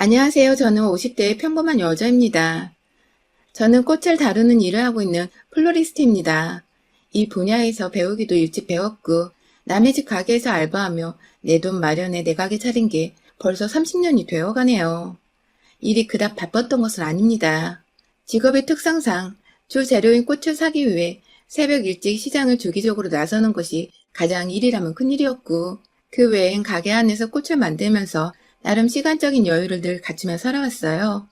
안녕하세요. 저는 50대의 평범한 여자입니다. 저는 꽃을 다루는 일을 하고 있는 플로리스트입니다. 이 분야에서 배우기도 일찍 배웠고, 남의 집 가게에서 알바하며 내 돈 마련에 내 가게 차린 게 벌써 30년이 되어 가네요. 일이 그닥 바빴던 것은 아닙니다. 직업의 특성상 주 재료인 꽃을 사기 위해 새벽 일찍 시장을 주기적으로 나서는 것이 가장 일이라면 큰일이었고, 그 외엔 가게 안에서 꽃을 만들면서 나름 시간적인 여유를 늘 갖추며 살아왔어요.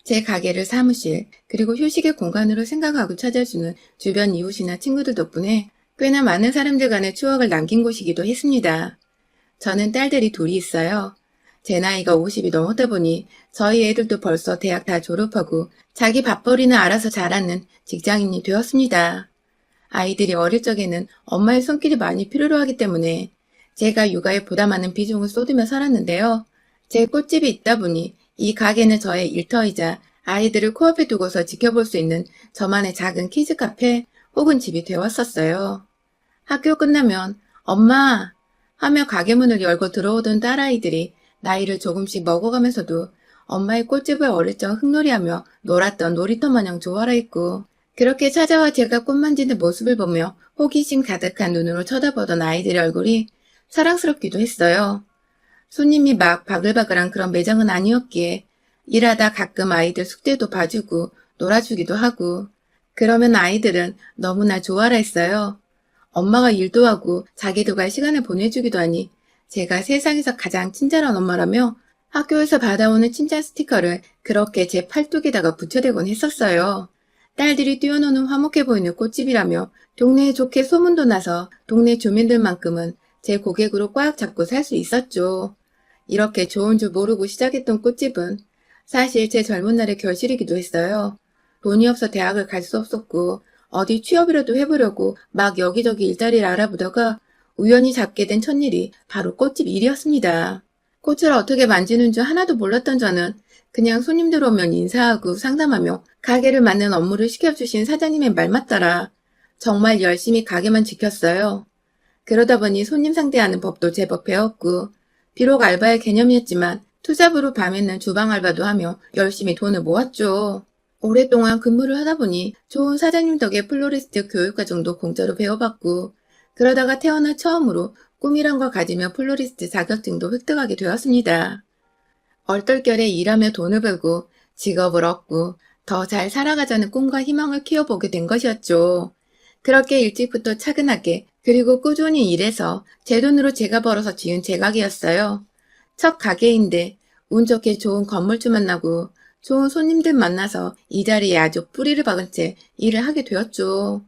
제 가게를 사무실, 그리고 휴식의 공간으로 생각하고 찾아주는 주변 이웃이나 친구들 덕분에 꽤나 많은 사람들 간의 추억을 남긴 곳이기도 했습니다. 저는 딸들이 둘이 있어요. 제 나이가 50이 넘었다 보니 저희 애들도 벌써 대학 다 졸업하고 자기 밥벌이는 알아서 잘하는 직장인이 되었습니다. 아이들이 어릴 적에는 엄마의 손길이 많이 필요로 하기 때문에 제가 육아에 보다 많은 비중을 쏟으며 살았는데요. 제 꽃집이 있다 보니 이 가게는 저의 일터이자 아이들을 코앞에 두고서 지켜볼 수 있는 저만의 작은 키즈 카페 혹은 집이 되었었어요. 학교 끝나면 엄마 하며 가게 문을 열고 들어오던 딸아이들이 나이를 조금씩 먹어가면서도 엄마의 꽃집을 어릴 적 흙놀이하며 놀았던 놀이터 마냥 좋아라 했고, 그렇게 찾아와 제가 꽃 만지는 모습을 보며 호기심 가득한 눈으로 쳐다보던 아이들의 얼굴이 사랑스럽기도 했어요. 손님이 막 바글바글한 그런 매장은 아니었기에 일하다 가끔 아이들 숙제도 봐주고 놀아주기도 하고, 그러면 아이들은 너무나 좋아라 했어요. 엄마가 일도 하고 자기도 갈 시간을 보내주기도 하니 제가 세상에서 가장 친절한 엄마라며 학교에서 받아오는 칭찬 스티커를 그렇게 제 팔뚝에다가 붙여대곤 했었어요. 딸들이 뛰어노는 화목해 보이는 꽃집이라며 동네에 좋게 소문도 나서 동네 주민들만큼은 제 고객으로 꽉 잡고 살 수 있었죠. 이렇게 좋은 줄 모르고 시작했던 꽃집은 사실 제 젊은 날의 결실이기도 했어요. 돈이 없어 대학을 갈 수 없었고 어디 취업이라도 해보려고 막 여기저기 일자리를 알아보다가 우연히 잡게 된 첫일이 바로 꽃집 일이었습니다. 꽃을 어떻게 만지는 줄 하나도 몰랐던 저는 그냥 손님들 오면 인사하고 상담하며 가게를 맡는 업무를 시켜주신 사장님의 말만 따라 정말 열심히 가게만 지켰어요. 그러다 보니 손님 상대하는 법도 제법 배웠고, 비록 알바의 개념이었지만 투잡으로 밤에는 주방 알바도 하며 열심히 돈을 모았죠. 오랫동안 근무를 하다 보니 좋은 사장님 덕에 플로리스트 교육과정도 공짜로 배워봤고, 그러다가 태어나 처음으로 꿈이란 걸 가지며 플로리스트 자격증도 획득하게 되었습니다. 얼떨결에 일하며 돈을 벌고 직업을 얻고 더 잘 살아가자는 꿈과 희망을 키워보게 된 것이었죠. 그렇게 일찍부터 차근하게 그리고 꾸준히 일해서 제 돈으로 제가 벌어서 지은 제 가게였어요. 첫 가게인데 운 좋게 좋은 건물주 만나고 좋은 손님들 만나서 이 자리에 아주 뿌리를 박은 채 일을 하게 되었죠.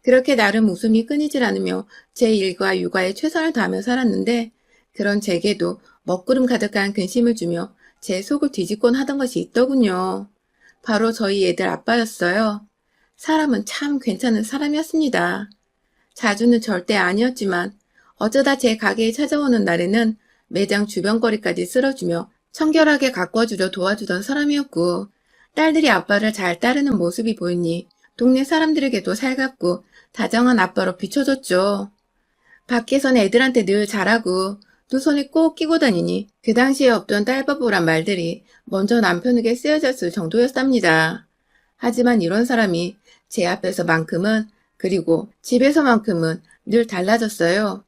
그렇게 나름 웃음이 끊이질 않으며 제 일과 육아에 최선을 다하며 살았는데, 그런 제게도 먹구름 가득한 근심을 주며 제 속을 뒤집곤 하던 것이 있더군요. 바로 저희 애들 아빠였어요. 사람은 참 괜찮은 사람이었습니다. 자주는 절대 아니었지만 어쩌다 제 가게에 찾아오는 날에는 매장 주변 거리까지 쓸어주며 청결하게 가꿔주려 도와주던 사람이었고, 딸들이 아빠를 잘 따르는 모습이 보이니 동네 사람들에게도 살갑고 다정한 아빠로 비춰졌죠. 밖에선 애들한테 늘 잘하고 두 손에 꼭 끼고 다니니 그 당시에 없던 딸바보란 말들이 먼저 남편에게 쓰여졌을 정도였답니다. 하지만 이런 사람이 제 앞에서만큼은, 그리고 집에서만큼은 늘 달라졌어요.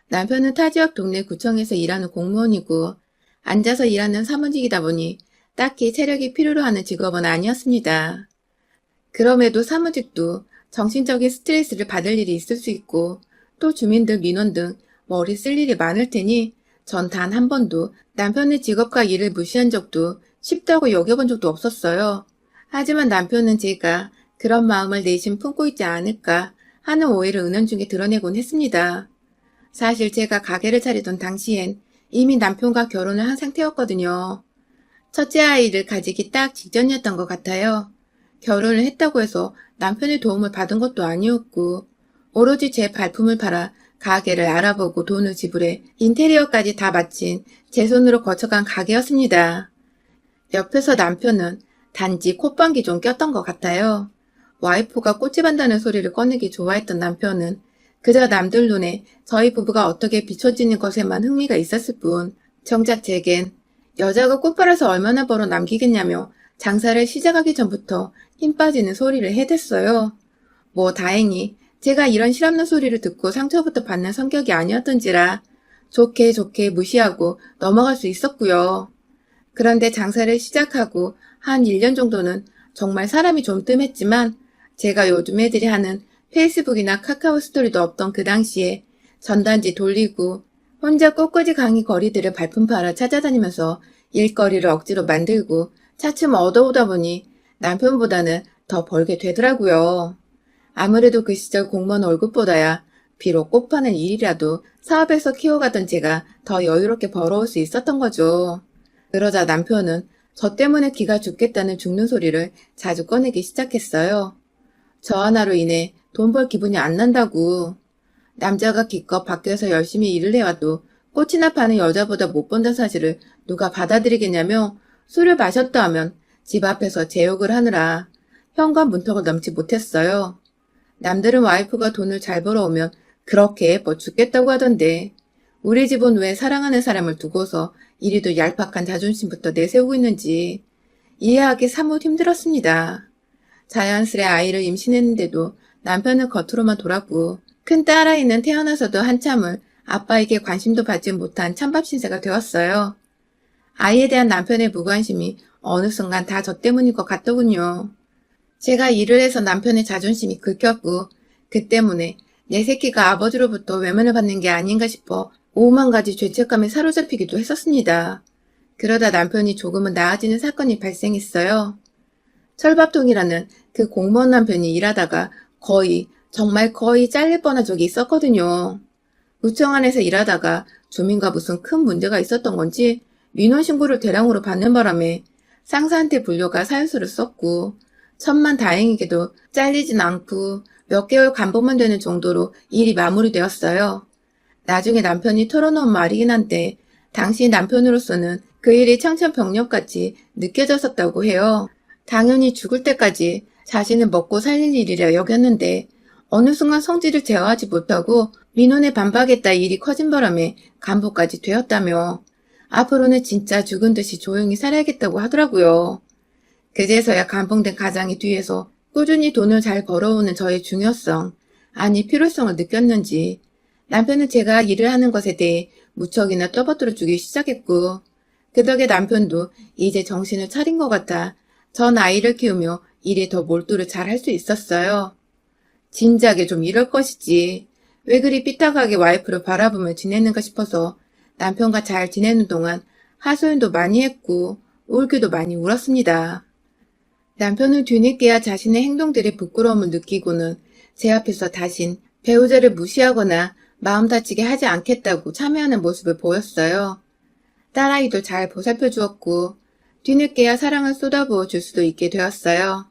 남편은 타 지역 동네 구청에서 일하는 공무원이고 앉아서 일하는 사무직이다 보니 딱히 체력이 필요로 하는 직업은 아니었습니다. 그럼에도 사무직도 정신적인 스트레스를 받을 일이 있을 수 있고 또 주민들 민원 등 머리 쓸 일이 많을 테니 전 단 한 번도 남편의 직업과 일을 무시한 적도 쉽다고 여겨본 적도 없었어요. 하지만 남편은 제가 그런 마음을 내심 품고 있지 않을까 하는 오해를 은연중에 드러내곤 했습니다. 사실 제가 가게를 차리던 당시엔 이미 남편과 결혼을 한 상태였거든요. 첫째 아이를 가지기 딱 직전이었던 것 같아요. 결혼을 했다고 해서 남편의 도움을 받은 것도 아니었고, 오로지 제 발품을 팔아 가게를 알아보고 돈을 지불해 인테리어까지 다 마친 제 손으로 거쳐간 가게였습니다. 옆에서 남편은 단지 콧방귀 좀 꼈던 것 같아요. 와이프가 꽃집 한다는 소리를 꺼내기 좋아했던 남편은 그저 남들 눈에 저희 부부가 어떻게 비춰지는 것에만 흥미가 있었을 뿐, 정작 제겐 여자가 꽃 팔아서 얼마나 벌어 남기겠냐며 장사를 시작하기 전부터 힘 빠지는 소리를 해댔어요. 뭐 다행히 제가 이런 실없는 소리를 듣고 상처부터 받는 성격이 아니었던지라 좋게 좋게 무시하고 넘어갈 수 있었고요. 그런데 장사를 시작하고 한 1년 정도는 정말 사람이 좀 뜸했지만 제가 요즘 애들이 하는 페이스북이나 카카오 스토리도 없던 그 당시에 전단지 돌리고 혼자 꽃꽂이 강의 거리들을 발품 팔아 찾아다니면서 일거리를 억지로 만들고 차츰 얻어오다 보니 남편보다는 더 벌게 되더라고요. 아무래도 그 시절 공무원 월급보다야 비록 꽃 파는 일이라도 사업에서 키워가던 제가 더 여유롭게 벌어올 수 있었던 거죠. 그러자 남편은 저 때문에 기가 죽겠다는 죽는 소리를 자주 꺼내기 시작했어요. 저 하나로 인해 돈 벌 기분이 안 난다고. 남자가 기껏 밖에서 열심히 일을 해와도 꽃이나 파는 여자보다 못 번다는 사실을 누가 받아들이겠냐며 술을 마셨다 하면 집 앞에서 제 욕을 하느라 현관 문턱을 넘지 못했어요. 남들은 와이프가 돈을 잘 벌어오면 그렇게 예뻐 죽겠다고 하던데 우리 집은 왜 사랑하는 사람을 두고서 이리도 얄팍한 자존심부터 내세우고 있는지 이해하기 사뭇 힘들었습니다. 자연스레 아이를 임신했는데도 남편은 겉으로만 돌았고 큰 딸아이는 태어나서도 한참을 아빠에게 관심도 받지 못한 찬밥 신세가 되었어요. 아이에 대한 남편의 무관심이 어느 순간 다 저 때문인 것 같더군요. 제가 일을 해서 남편의 자존심이 긁혔고 그 때문에 내 새끼가 아버지로부터 외면을 받는 게 아닌가 싶어 오만 가지 죄책감에 사로잡히기도 했었습니다. 그러다 남편이 조금은 나아지는 사건이 발생했어요. 철밥통이라는 그 공무원 남편이 일하다가 정말 거의 잘릴 뻔한 적이 있었거든요. 구청 안에서 일하다가 주민과 무슨 큰 문제가 있었던 건지 민원신고를 대량으로 받는 바람에 상사한테 불려가 사유서를 썼고 천만 다행히게도 잘리진 않고 몇 개월 간보만 되는 정도로 일이 마무리되었어요. 나중에 남편이 털어놓은 말이긴 한데 당시 남편으로서는 그 일이 청천벽력같이 느껴졌었다고 해요. 당연히 죽을 때까지 자신을 먹고 살릴 일이라 여겼는데 어느 순간 성질을 제어하지 못하고 민원에 반박했다 일이 커진 바람에 간부까지 되었다며 앞으로는 진짜 죽은 듯이 조용히 살아야겠다고 하더라고요. 그제서야 감봉된 가장이 뒤에서 꾸준히 돈을 잘 벌어오는 저의 중요성, 아니 필요성을 느꼈는지 남편은 제가 일을 하는 것에 대해 무척이나 떠받들어 주기 시작했고 그 덕에 남편도 이제 정신을 차린 것 같아 전 아이를 키우며 일에 더 몰두를 잘 할 수 있었어요. 진작에 좀 이럴 것이지. 왜 그리 삐딱하게 와이프를 바라보며 지내는가 싶어서 남편과 잘 지내는 동안 하소연도 많이 했고 울기도 많이 울었습니다. 남편은 뒤늦게야 자신의 행동들에 부끄러움을 느끼고는 제 앞에서 다신 배우자를 무시하거나 마음 다치게 하지 않겠다고 참여하는 모습을 보였어요. 딸아이도 잘 보살펴 주었고 뒤늦게야 사랑을 쏟아부어 줄 수도 있게 되었어요.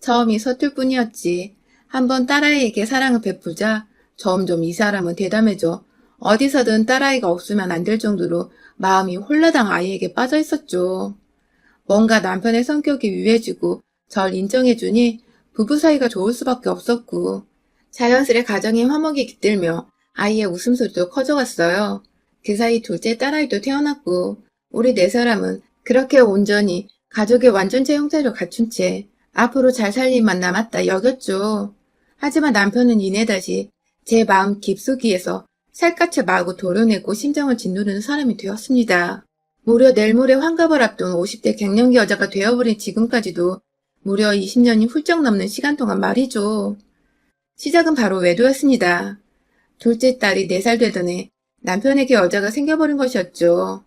처음이 서툴 뿐이었지. 한번 딸아이에게 사랑을 베푸자 점점 이 사람은 대담해져 어디서든 딸아이가 없으면 안 될 정도로 마음이 홀라당 아이에게 빠져 있었죠. 뭔가 남편의 성격이 유해지고 절 인정해주니 부부 사이가 좋을 수밖에 없었고 자연스레 가정의 화목이 깃들며 아이의 웃음소리도 커져갔어요. 그 사이 둘째 딸아이도 태어났고 우리 네 사람은 그렇게 온전히 가족의 완전체 형태를 갖춘 채 앞으로 잘 살 일만 남았다 여겼죠. 하지만 남편은 이내다시 제 마음 깊숙이에서 살갗을 마구 도려내고 심장을 짓누르는 사람이 되었습니다. 무려 내일 모레 환갑을 앞둔 50대 갱년기 여자가 되어버린 지금까지도 무려 20년이 훌쩍 넘는 시간 동안 말이죠. 시작은 바로 외도였습니다. 둘째 딸이 4살 되던 해 남편에게 여자가 생겨버린 것이었죠.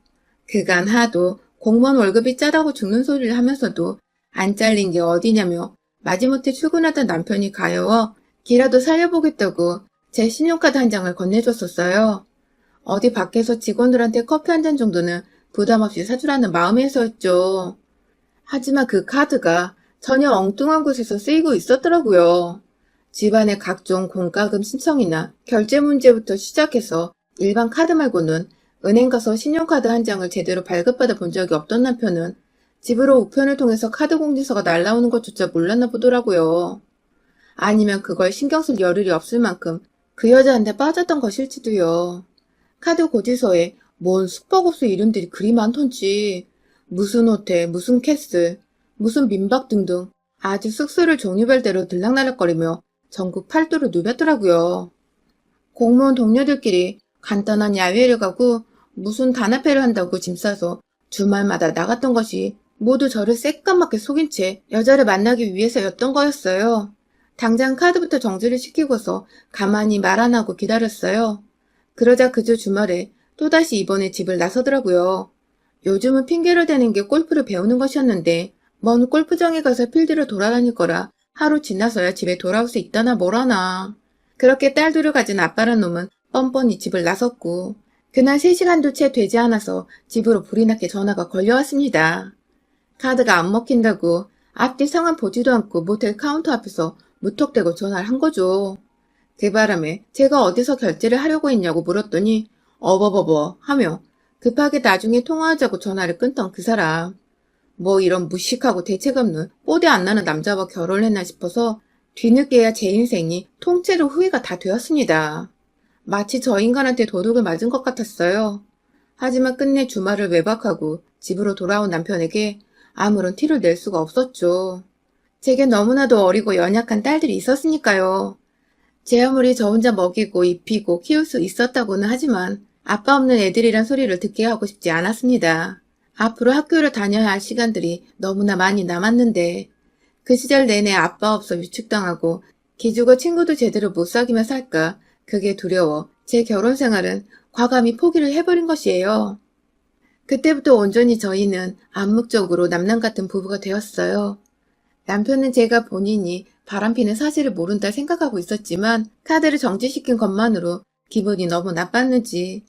그간 하도 공무원 월급이 짜다고 죽는 소리를 하면서도 안 잘린 게 어디냐며 마지못해 출근하던 남편이 가여워 기라도 살려보겠다고 제 신용카드 한 장을 건네줬었어요. 어디 밖에서 직원들한테 커피 한 잔 정도는 부담 없이 사주라는 마음에서였죠. 하지만 그 카드가 전혀 엉뚱한 곳에서 쓰이고 있었더라고요. 집안의 각종 공과금 신청이나 결제 문제부터 시작해서 일반 카드 말고는 은행 가서 신용카드 한 장을 제대로 발급받아 본 적이 없던 남편은 집으로 우편을 통해서 카드 공지서가 날라오는 것조차 몰랐나 보더라고요. 아니면 그걸 신경 쓸 여력이 없을 만큼 그 여자한테 빠졌던 것일지도요. 카드 고지서에 뭔 숙박업소 이름들이 그리 많던지. 무슨 호텔, 무슨 캐슬, 무슨 민박 등등 아주 숙소를 종류별대로 들락날락거리며 전국 팔도를 누볐더라고요. 공무원 동료들끼리 간단한 야외를 가고 무슨 단합회를 한다고 짐 싸서 주말마다 나갔던 것이 모두 저를 새까맣게 속인 채 여자를 만나기 위해서였던 거였어요. 당장 카드부터 정지를 시키고서 가만히 말 안 하고 기다렸어요. 그러자 그저 주말에 또다시 이번에 집을 나서더라고요. 요즘은 핑계를 대는 게 골프를 배우는 것이었는데 먼 골프장에 가서 필드를 돌아다닐 거라 하루 지나서야 집에 돌아올 수 있다나 뭐라나. 그렇게 딸들을 가진 아빠란 놈은 뻔뻔히 집을 나섰고 그날 3시간도 채 되지 않아서 집으로 불이 나게 전화가 걸려왔습니다. 카드가 안 먹힌다고 앞뒤 상황 보지도 않고 모텔 카운터 앞에서 무턱대고 전화를 한 거죠. 그 바람에 제가 어디서 결제를 하려고 했냐고 물었더니 어버버버 하며 급하게 나중에 통화하자고 전화를 끊던 그 사람. 뭐 이런 무식하고 대책 없는 뽀대 안 나는 남자와 결혼했나 싶어서 뒤늦게야 제 인생이 통째로 후회가 다 되었습니다. 마치 저 인간한테 도둑을 맞은 것 같았어요. 하지만 끝내 주말을 외박하고 집으로 돌아온 남편에게 아무런 티를 낼 수가 없었죠. 제게 너무나도 어리고 연약한 딸들이 있었으니까요. 제 아무리 저 혼자 먹이고 입히고 키울 수 있었다고는 하지만 아빠 없는 애들이란 소리를 듣게 하고 싶지 않았습니다. 앞으로 학교를 다녀야 할 시간들이 너무나 많이 남았는데 그 시절 내내 아빠 없어 위축당하고 기죽어 친구도 제대로 못 사귀며 살까 그게 두려워 제 결혼 생활은 과감히 포기를 해버린 것이에요. 그때부터 온전히 저희는 암묵적으로 남남 같은 부부가 되었어요. 남편은 제가 본인이 바람피는 사실을 모른다 생각하고 있었지만 카드를 정지시킨 것만으로 기분이 너무 나빴는지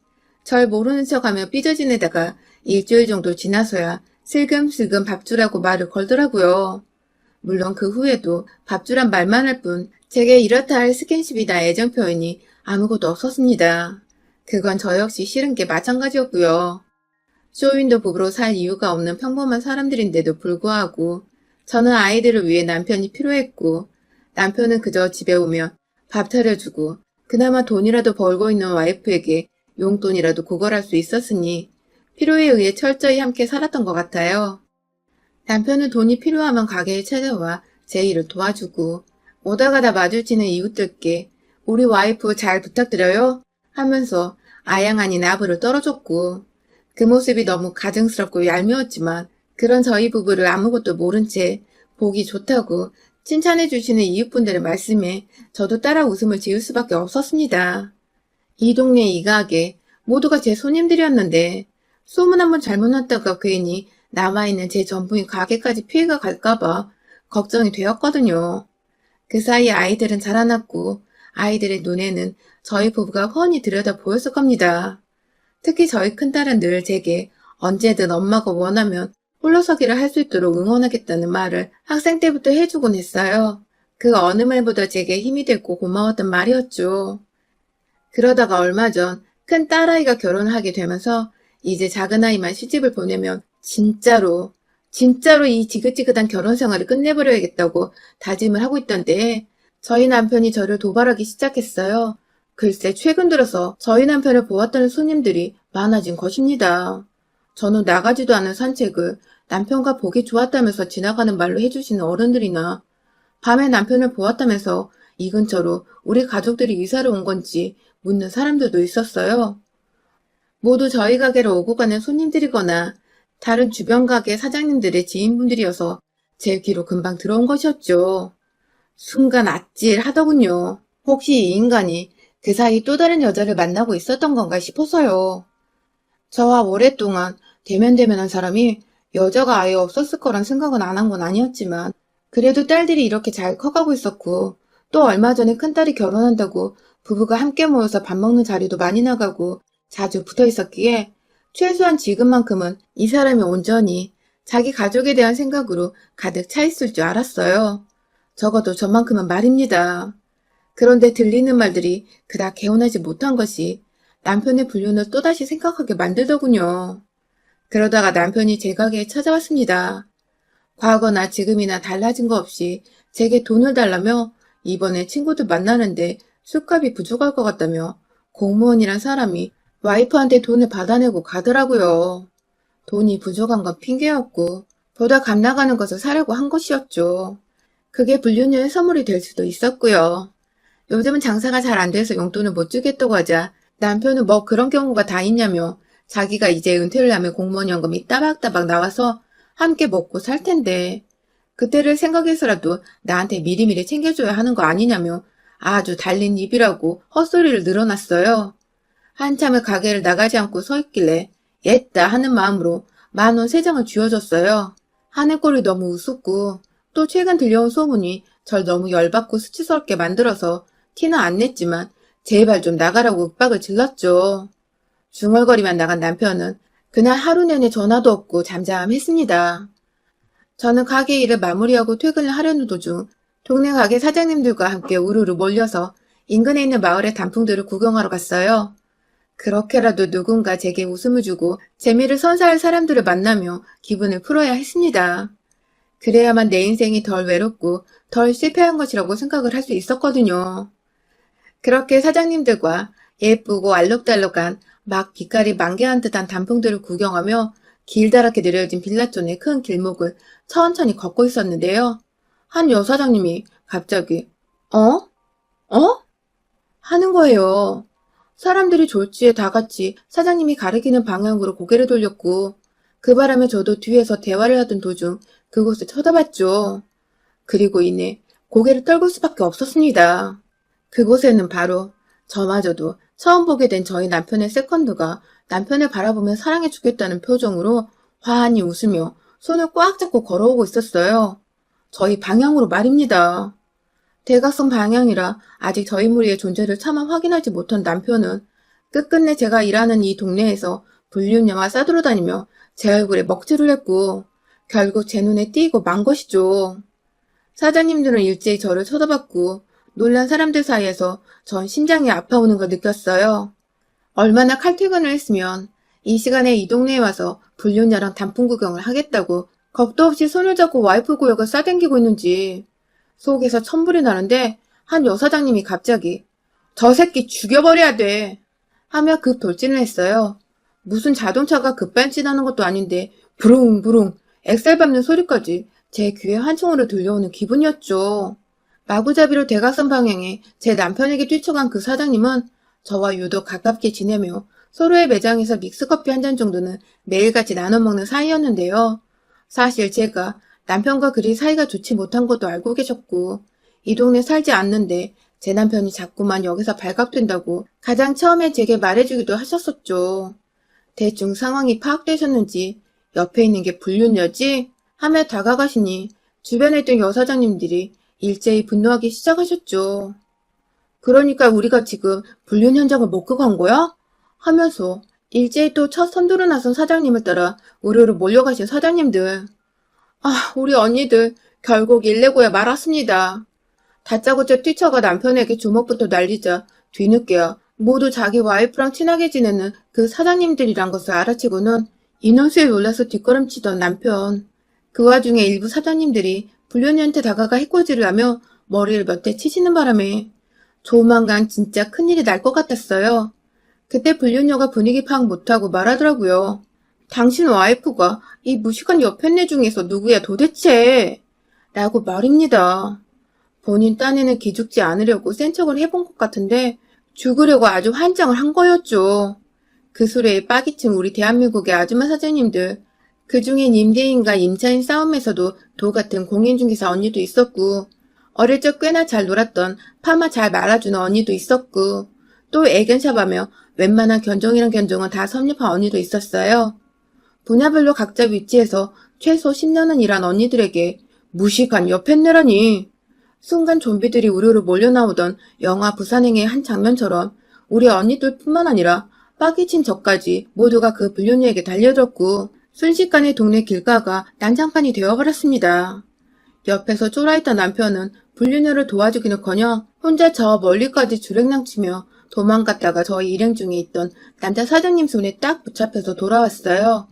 절 모르는 척하며 삐져지내다가 일주일 정도 지나서야 슬금슬금 밥주라고 말을 걸더라고요. 물론 그 후에도 밥주란 말만 할 뿐 제게 이렇다 할 스킨십이나 애정 표현이 아무것도 없었습니다. 그건 저 역시 싫은 게 마찬가지였고요. 쇼윈도 부부로 살 이유가 없는 평범한 사람들인데도 불구하고 저는 아이들을 위해 남편이 필요했고 남편은 그저 집에 오면 밥 차려주고 그나마 돈이라도 벌고 있는 와이프에게 용돈이라도 구걸할 수 있었으니 필요에 의해 철저히 함께 살았던 것 같아요. 남편은 돈이 필요하면 가게에 찾아와 제 일을 도와주고 오다 가다 마주치는 이웃들께 우리 와이프 잘 부탁드려요 하면서 아양 아닌 아부를 떨어줬고 그 모습이 너무 가증스럽고 얄미웠지만 그런 저희 부부를 아무것도 모른 채 보기 좋다고 칭찬해 주시는 이웃분들의 말씀에 저도 따라 웃음을 지을 수밖에 없었습니다. 이 동네 이 가게 모두가 제 손님들이었는데 소문 한번 잘못 났다가 괜히 남아있는 제 전부인 가게까지 피해가 갈까봐 걱정이 되었거든요. 그 사이에 아이들은 자라났고 아이들의 눈에는 저희 부부가 훤히 들여다 보였을 겁니다. 특히 저희 큰딸은 늘 제게 언제든 엄마가 원하면 홀로서기를 할 수 있도록 응원하겠다는 말을 학생 때부터 해주곤 했어요. 그 어느 말보다 제게 힘이 됐고 고마웠던 말이었죠. 그러다가 얼마 전 큰 딸아이가 결혼을 하게 되면서 이제 작은아이만 시집을 보내면 진짜로 이 지긋지긋한 결혼 생활을 끝내버려야겠다고 다짐을 하고 있던데 저희 남편이 저를 도발하기 시작했어요. 글쎄 최근 들어서 저희 남편을 보았다는 손님들이 많아진 것입니다. 저는 나가지도 않은 산책을 남편과 보기 좋았다면서 지나가는 말로 해주시는 어른들이나 밤에 남편을 보았다면서 이 근처로 우리 가족들이 이사를 온 건지 묻는 사람들도 있었어요. 모두 저희 가게로 오고 가는 손님들이거나 다른 주변 가게 사장님들의 지인분들이어서 제 귀로 금방 들어온 것이었죠. 순간 아찔하더군요. 혹시 이 인간이 그 사이 또 다른 여자를 만나고 있었던 건가 싶어서요. 저와 오랫동안 대면대면한 사람이 여자가 아예 없었을 거란 생각은 안 한 건 아니었지만 그래도 딸들이 이렇게 잘 커가고 있었고 또 얼마 전에 큰딸이 결혼한다고 부부가 함께 모여서 밥 먹는 자리도 많이 나가고 자주 붙어 있었기에 최소한 지금만큼은 이 사람이 온전히 자기 가족에 대한 생각으로 가득 차 있을 줄 알았어요. 적어도 저만큼은 말입니다. 그런데 들리는 말들이 그닥 개운하지 못한 것이 남편의 불륜을 또다시 생각하게 만들더군요. 그러다가 남편이 제 가게에 찾아왔습니다. 과거나 지금이나 달라진 거 없이 제게 돈을 달라며 이번에 친구들 만나는데 술값이 부족할 것 같다며 공무원이란 사람이 와이프한테 돈을 받아내고 가더라고요. 돈이 부족한 건 핑계였고 보다 값 나가는 것을 사려고 한 것이었죠. 그게 불륜녀의 선물이 될 수도 있었고요. 요즘은 장사가 잘 안 돼서 용돈을 못 주겠다고 하자 남편은 뭐 그런 경우가 다 있냐며 자기가 이제 은퇴를 하면 공무원 연금이 따박따박 나와서 함께 먹고 살 텐데 그때를 생각해서라도 나한테 미리미리 챙겨줘야 하는 거 아니냐며 아주 달린 입이라고 헛소리를 늘어놨어요. 한참을 가게를 나가지 않고 서 있길래 옛다 하는 마음으로 10,000원 3장을 쥐어줬어요. 하는 꼴이 너무 우습고 또 최근 들려온 소문이 절 너무 열받고 수치스럽게 만들어서 티는 안 냈지만 제발 좀 나가라고 윽박을 질렀죠. 중얼거리만 나간 남편은 그날 하루 내내 전화도 없고 잠잠했습니다. 저는 가게 일을 마무리하고 퇴근을 하려는 도중 동네 가게 사장님들과 함께 우르르 몰려서 인근에 있는 마을의 단풍들을 구경하러 갔어요. 그렇게라도 누군가 제게 웃음을 주고 재미를 선사할 사람들을 만나며 기분을 풀어야 했습니다. 그래야만 내 인생이 덜 외롭고 덜 실패한 것이라고 생각을 할 수 있었거든요. 그렇게 사장님들과 예쁘고 알록달록한 막 빛깔이 만개한 듯한 단풍들을 구경하며 길다랗게 내려진 빌라촌의 큰 길목을 천천히 걷고 있었는데요. 한 여사장님이 갑자기 어? 어? 하는 거예요. 사람들이 졸지에 다 같이 사장님이 가리키는 방향으로 고개를 돌렸고 그 바람에 저도 뒤에서 대화를 하던 도중 그곳을 쳐다봤죠. 그리고 이내 고개를 떨굴 수밖에 없었습니다. 그곳에는 바로 저마저도 처음 보게 된 저희 남편의 세컨드가 남편을 바라보며 사랑해주겠다는 표정으로 환히 웃으며 손을 꽉 잡고 걸어오고 있었어요. 저희 방향으로 말입니다. 대각선 방향이라 아직 저희 무리의 존재를 차마 확인하지 못한 남편은 끝끝내 제가 일하는 이 동네에서 불륜녀와 싸돌아다니며 제 얼굴에 먹칠을 했고 결국 제 눈에 띄고 만 것이죠. 사장님들은 일제히 저를 쳐다봤고 놀란 사람들 사이에서 전 심장이 아파오는 걸 느꼈어요. 얼마나 칼퇴근을 했으면 이 시간에 이 동네에 와서 불륜녀랑 단풍 구경을 하겠다고 겁도 없이 손을 잡고 와이프 구역을 싸댕기고 있는지 속에서 천불이 나는데 한 여사장님이 갑자기 저 새끼 죽여버려야 돼 하며 급 돌진을 했어요. 무슨 자동차가 급발진하는 것도 아닌데 부릉부릉 엑셀 밟는 소리까지 제 귀에 환청으로 들려오는 기분이었죠. 마구잡이로 대각선 방향에 제 남편에게 뛰쳐간 그 사장님은 저와 유독 가깝게 지내며 서로의 매장에서 믹스커피 한 잔 정도는 매일같이 나눠 먹는 사이였는데요. 사실 제가 남편과 그리 사이가 좋지 못한 것도 알고 계셨고 이 동네 살지 않는데 제 남편이 자꾸만 여기서 발각된다고 가장 처음에 제게 말해주기도 하셨었죠. 대충 상황이 파악되셨는지 옆에 있는 게 불륜녀지? 하며 다가가시니 주변에 있던 여사장님들이 일제히 분노하기 시작하셨죠. 그러니까 우리가 지금 불륜 현장을 먹고 간 거야? 하면서 일제히 또 첫 선두로 나선 사장님을 따라 우르르 몰려가신 사장님들. 아, 우리 언니들 결국 일내고야 말았습니다. 다짜고짜 뛰쳐가 남편에게 주먹부터 날리자 뒤늦게야 모두 자기 와이프랑 친하게 지내는 그 사장님들이란 것을 알아채고는 인원수에 놀라서 뒷걸음치던 남편. 그 와중에 일부 사장님들이 불륜녀한테 다가가 해코지를 하며 머리를 몇 대 치시는 바람에 조만간 진짜 큰일이 날 것 같았어요. 그때 불륜녀가 분위기 파악 못하고 말하더라고요. 당신 와이프가 이 무식한 여편네 중에서 누구야 도대체? 라고 말입니다. 본인 딴에는 기죽지 않으려고 센 척을 해본 것 같은데 죽으려고 아주 환장을 한 거였죠. 그 소리에 빠기친 우리 대한민국의 아줌마 사장님들. 그중엔 임대인과 임차인 싸움에서도 도 같은 공인중개사 언니도 있었고 어릴 적 꽤나 잘 놀았던 파마 잘 말아주는 언니도 있었고 또 애견샵하며 웬만한 견종이란 견종은 다 섭렵한 언니도 있었어요. 분야별로 각자 위치에서 최소 10년은 일한 언니들에게 무식한 여편네라니. 순간 좀비들이 우르르 몰려나오던 영화 부산행의 한 장면처럼 우리 언니들뿐만 아니라 빠기친 저까지 모두가 그 불륜녀에게 달려들었고 순식간에 동네 길가가 난장판이 되어버렸습니다. 옆에서 쫄아있던 남편은 불륜녀를 도와주기는커녕 혼자 저 멀리까지 주랭랑치며 도망갔다가 저희 일행 중에 있던 남자 사장님 손에 딱 붙잡혀서 돌아왔어요.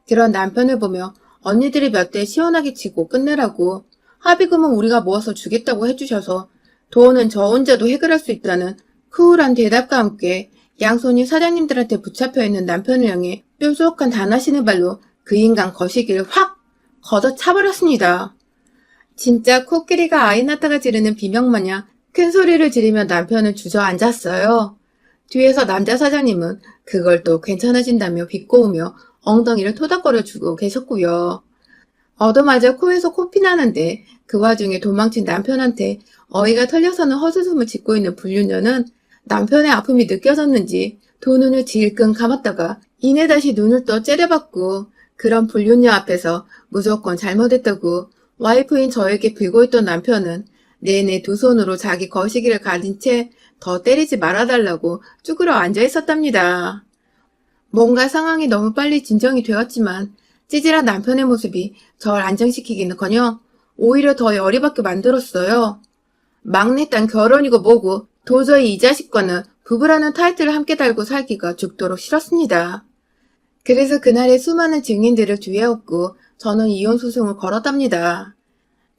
그런 남편을 보며 언니들이 몇 대 시원하게 치고 끝내라고 합의금은 우리가 모아서 주겠다고 해주셔서 돈은 저 혼자도 해결할 수 있다는 쿨한 대답과 함께 양손이 사장님들한테 붙잡혀 있는 남편을 향해 뾰족한 단화신의 발로 그 인간 거시기를 확 걷어차버렸습니다. 진짜 코끼리가 아이 낳다가 지르는 비명마냥 큰 소리를 지르며 남편을 주저앉았어요. 뒤에서 남자 사장님은 그걸 또 괜찮아진다며 비꼬으며 엉덩이를 토닥거려주고 계셨고요. 얻어맞아 코에서 코피 나는데 그 와중에 도망친 남편한테 어이가 털려서는 헛웃음을 짓고 있는 불륜녀는 남편의 아픔이 느껴졌는지 두 눈을 질끈 감았다가 이내 다시 눈을 떠 째려봤고 그런 불륜녀 앞에서 무조건 잘못했다고 와이프인 저에게 빌고 있던 남편은 내내 두 손으로 자기 거시기를 가린 채 더 때리지 말아달라고 쭈그려 앉아 있었답니다. 뭔가 상황이 너무 빨리 진정이 되었지만 찌질한 남편의 모습이 절 안정시키기는커녕 오히려 더 열이 받게 만들었어요. 막내딸 결혼이고 뭐고 도저히 이 자식과는 부부라는 타이틀을 함께 달고 살기가 죽도록 싫었습니다. 그래서 그날의 수많은 증인들을 뒤에 업고 저는 이혼 소송을 걸었답니다.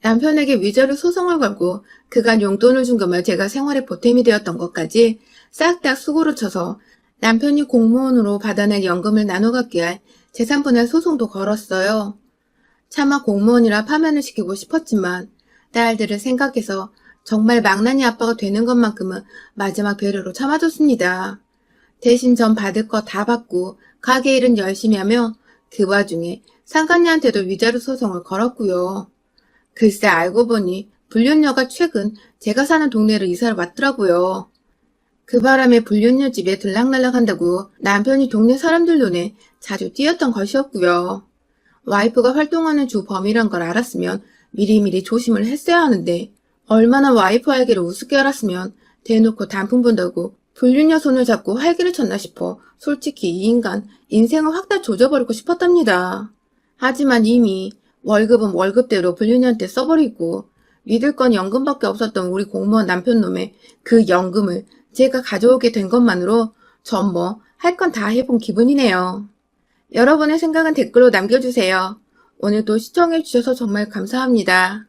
남편에게 위자료 소송을 걸고 그간 용돈을 준 것만 제가 생활의 보탬이 되었던 것까지 싹 다 수고를 쳐서 남편이 공무원으로 받아낼 연금을 나눠 갖게 할 재산분할 소송도 걸었어요. 차마 공무원이라 파면을 시키고 싶었지만 딸들을 생각해서 정말 망나니 아빠가 되는 것만큼은 마지막 배려로 참아줬습니다. 대신 전 받을 거 다 받고 가게 일은 열심히 하며 그 와중에 상간녀한테도 위자료 소송을 걸었고요. 글쎄 알고 보니 불륜녀가 최근 제가 사는 동네로 이사를 왔더라고요. 그 바람에 불륜녀 집에 들락날락 한다고 남편이 동네 사람들 눈에 자주 띄었던 것이었고요. 와이프가 활동하는 주 범이란 걸 알았으면 미리미리 조심을 했어야 하는데 얼마나 와이프 알기를 우습게 알았으면 대놓고 단풍 본다고 불륜녀 손을 잡고 활기를 쳤나 싶어 솔직히 이 인간 인생을 확 다 조져버리고 싶었답니다. 하지만 이미 월급은 월급대로 불륜녀한테 써버리고 믿을 건 연금밖에 없었던 우리 공무원 남편놈의 그 연금을 제가 가져오게 된 것만으로 전 뭐 할 건 다 해본 기분이네요. 여러분의 생각은 댓글로 남겨주세요. 오늘도 시청해주셔서 정말 감사합니다.